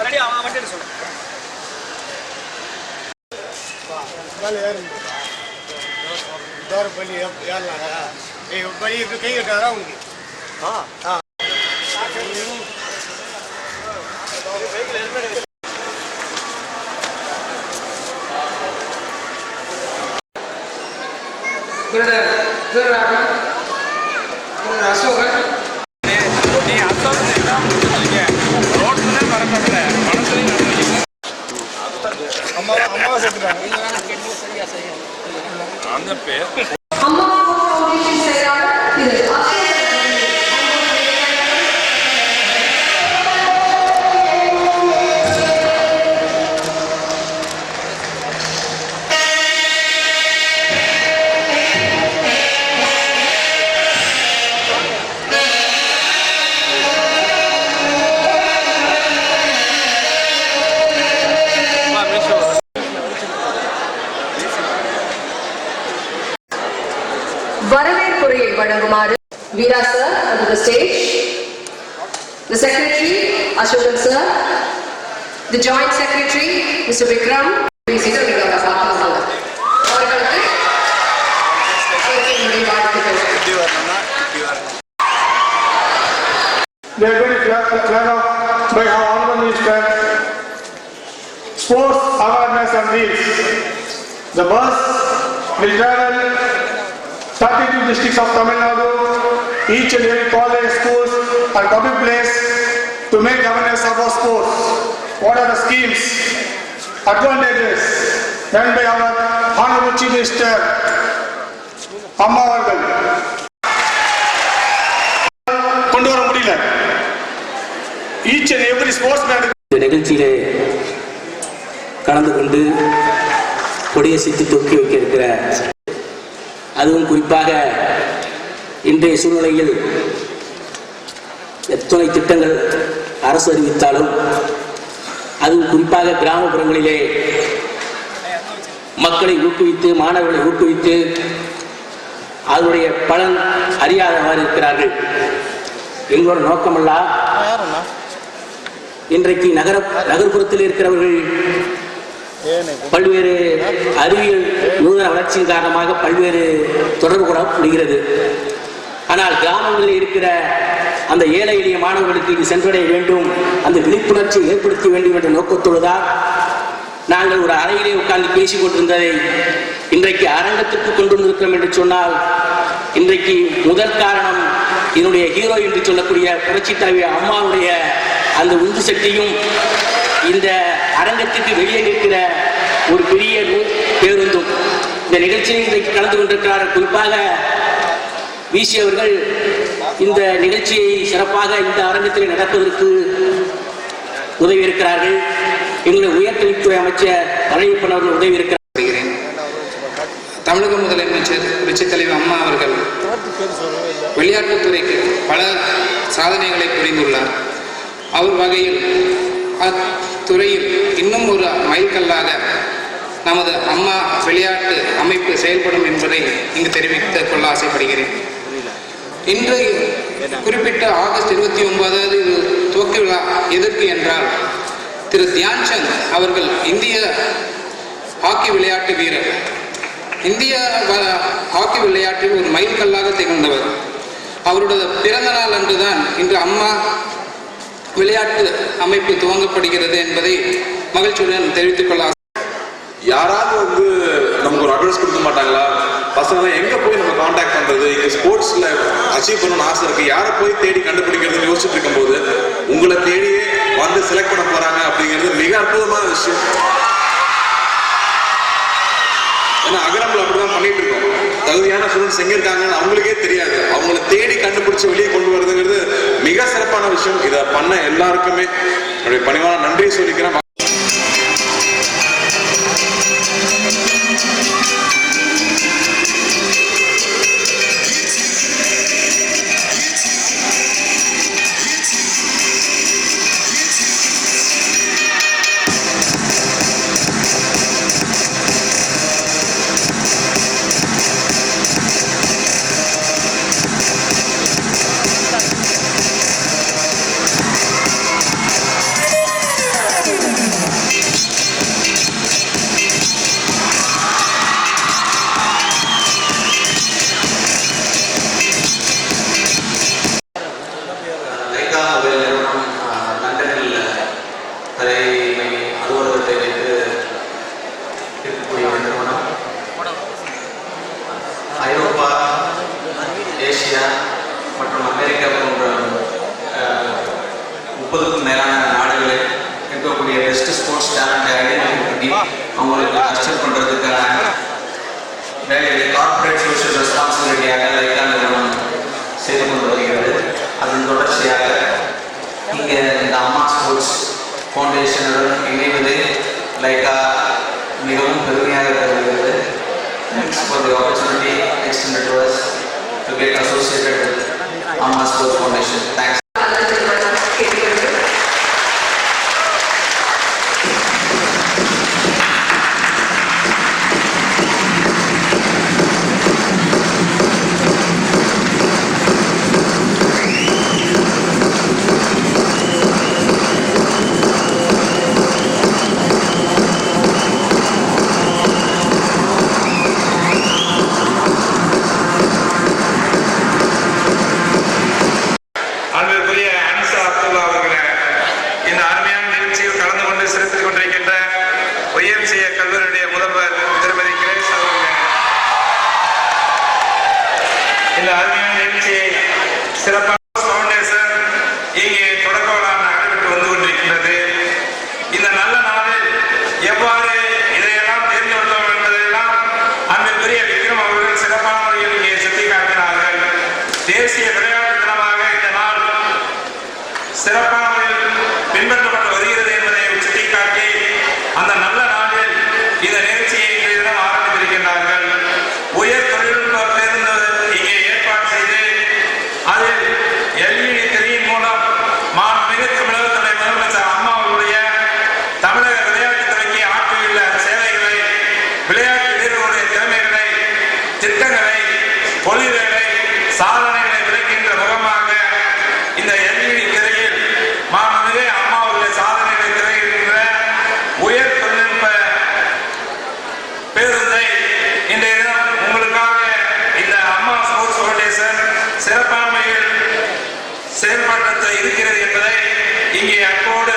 Ready அவன் வண்டியில் சொல்லு. பலி ஏறலாம். பலி கை கட்டாரா உங்களுக்கு? அசோகன் நீ அசோகன் ரோட்ல வரப்படல மனசுலையும் அம்மாவை சேர்த்துட்டாங்க. அந்த பேர் வரவேற்புரையை வழங்குமாறு வீரா sir on the stage, the secretary Ashokan sir, the joint secretary Mr. Vikram, அவர்களுக்கு வாழ்த்துக்கள். They are going to clear up by our honorable minister. Sports awareness on wheels. The bus will travel 32 districts of Tamil Nadu, each and every college, schools and public place to make awareness about sports. What are the schemes, advantages done by our honorable chief minister Amma அவர்கள் கொண்டு வர முடியல. Each and every sportsman இந்த நிகழ்ச்சியிலே கலந்து கொண்டு கொடியசைத்து தூக்கி வைக்க இருக்கிற, அதுவும் குறிப்பாக இன்றைய சூழ்நிலையில் எத்தனை திட்டங்கள் அரசு அறிவித்தாலும் அதுவும் குறிப்பாக கிராமப்புறங்களிலே மக்களை ஊக்குவித்து மாணவர்களை ஊக்குவித்து அதனுடைய பலன் அறியாதவாறு இருக்கிறார்கள். எங்களோட நோக்கமெல்லாம் இன்றைக்கு நகர்ப்புறத்தில் இருக்கிறவர்கள் பல்வேறு அறிவியல் நூதன வளர்ச்சியின் காரணமாக பல்வேறு தொடர்பு கொள்ள முடிகிறது. ஆனால் கிராமங்களில் இருக்கிற அந்த ஏழை எளிய மாணவர்களுக்கு இது சென்றடைய வேண்டும், அந்த விழிப்புணர்ச்சியை ஏற்படுத்த வேண்டும் என்ற நோக்கத்தோடு தான் நாங்கள் ஒரு அறையிலே உட்கார்ந்து பேசிக் கொண்டிருந்ததை இன்றைக்கு அரங்கத்திற்கு கொண்டு வந்திருக்கிறோம் என்று சொன்னால், இன்றைக்கு முதல் காரணம் என்னுடைய ஹீரோ என்று சொல்லக்கூடிய புரட்சி தலைவி அம்மாவுடைய அந்த உந்து சக்தியும் இந்த அரங்கத்திற்கு வெளியே நிற்கிற ஒரு பெரிய பேருந்தும். இந்த நிகழ்ச்சியில் இன்றைக்கு கலந்து கொண்டிருக்கிறார். குறிப்பாக வீசி அவர்கள் இந்த நிகழ்ச்சியை சிறப்பாக இந்த அரங்கத்தில் நடப்பதற்கு உதவி இருக்கிறார்கள். எங்களுடைய உயர்கல்வித்துறை அமைச்சர் பழனியப்பன் அவர்கள் உதவி இருக்கிறார். தமிழக முதலமைச்சர் புரட்சி தலைவர் அம்மா அவர்கள் விளையாட்டுத்துறைக்கு பல சாதனைகளை புரிந்துள்ளார். அவர் வகையில் அத்துறையில் இன்னும் ஒரு மைல்கல்லாக நமது அம்மா விளையாட்டு அமைப்பு செயல்படும் என்பதை இங்கு தெரிவித்துக் கொள்ள ஆசைப்படுகிறேன். இன்று குறிப்பிட்ட ஆகஸ்ட் 29 துவக்க விழா எதற்கு என்றால், திரு தியான்சந்த் அவர்கள் இந்திய ஹாக்கி விளையாட்டு வீரர், இந்திய ஹாக்கி விளையாட்டில் ஒரு மைல்கல்லாக திகழ்ந்தவர். அவருடைய பிறந்த நாள் அன்றுதான் இன்று அம்மா விளையாட்டு அமைப்பு துவங்கப்படுகிறது என்பதை மகிழ்ச்சியுடன் தெரிவித்துக் கொள்ள. யாராவது நமக்கு ஒரு அட்வைஸ் கொடுக்க மாட்டாங்களா? பசங்க எங்க போய் நம்ம கான்டாக்ட் பண்றது, இங்க ஸ்போர்ட்ஸ்ல அச்சீவ் பண்ணணும்னு ஆசை இருக்கு, யாரை போய் தேடி கண்டுபிடிக்கிறதுன்னு யோசிச்சுட்டு இருக்கும்போது உங்களை தேடியே வந்து செலக்ட் பண்ண போறாங்க அப்படிங்கிறது மிக அற்புதமான விஷயம். ஏன்னா அகரம்ல அப்படிதான் பண்ணிட்டு இருக்கோம். தகுதியான ஸ்டூடெண்ட்ஸ் எங்க இருக்காங்கன்னு அவங்களுக்கே தெரியாது. அவங்களை தேடி கண்டுபிடிச்சு வெளியே கொண்டு வருதுங்கிறது மிக சிறப்பான விஷயம். இதை பண்ண எல்லாருக்குமே என்னுடைய பணிவான நன்றியை சொல்லிக்கிறேன். ஃபவுண்டேஷனுடன் இணைவது லைக்கா மிகவும் பெருமையாக கருதுகிறது. Thanks for the opportunity extended to us to get associated with Amma Sports Foundation. Thanks. அன்பிற்குரிய அன்சா அப்துல்லா அவர்களே, இந்த அருமையான நிகழ்ச்சியில் கலந்து கொண்டு சிறப்பித்துக் கொண்டிருக்கின்ற ஒய்எம்சிஏ கல்லூரியுடைய முதல்வர் திருமதி கிரேஸ் அவர்களே, இந்த அருமையான நிகழ்ச்சியை சிறப்பாக ஃபவுண்டேஷன் இங்கே தொடக்க விழா நடைபெற்று வந்து கொண்டிருக்கின்றது. இந்த நல்ல நாளில் எவ்வாறு இதையெல்லாம் தெரிந்து கொண்டோம் என்பதையெல்லாம் அன்பிற்குரிய விக்ரம் அவர்கள் சிறப்பான முறையில் இங்கே சுட்டிக்காட்டினார்கள். தேசிய விளையாட்டு தினமாக இந்த நாள் சிறப்பான முறையில் பின்பற்றப்பட்டு வருகிறது என்பதை சுட்டிக்காட்டி அந்த நல்ல நாளில் இந்த நிகழ்ச்சியை இன்றைய தினம் ஆரம்பித்திருக்கின்றார்கள். உயர் தொழில்நுட்ப பேருந்து இங்கே ஏற்பாடு செய்து அதில் எல்இடி திரையின் மூலம் மாண்புமிகு தமிழகத்துடைய முதலமைச்சர் அம்மா அவர்களுடைய தமிழக விளையாட்டுத்துறைக்கு ஆற்றியுள்ள சேவைகளை, விளையாட்டு வீரர்களுடைய திறமைகளை, திட்டங்களை, கொள்கைகளை, சாதனைகளை விளக்கின்ற முகமாக இந்த எல்இடி திரையில் மாண்புமிகு அம்மா அவர்களுடைய சாதனைகளை திரையிடுகின்ற உயர் தொழில்நுட்ப பேருந்தை இன்றைய தினம் உங்களுக்காக இந்த அம்மா ஸ்போர்ட்ஸ் ஃபவுண்டேஷன் சிறப்பான முறையில் செயல்படுத்த இருக்கிறது என்பதை இங்கே அன்போடு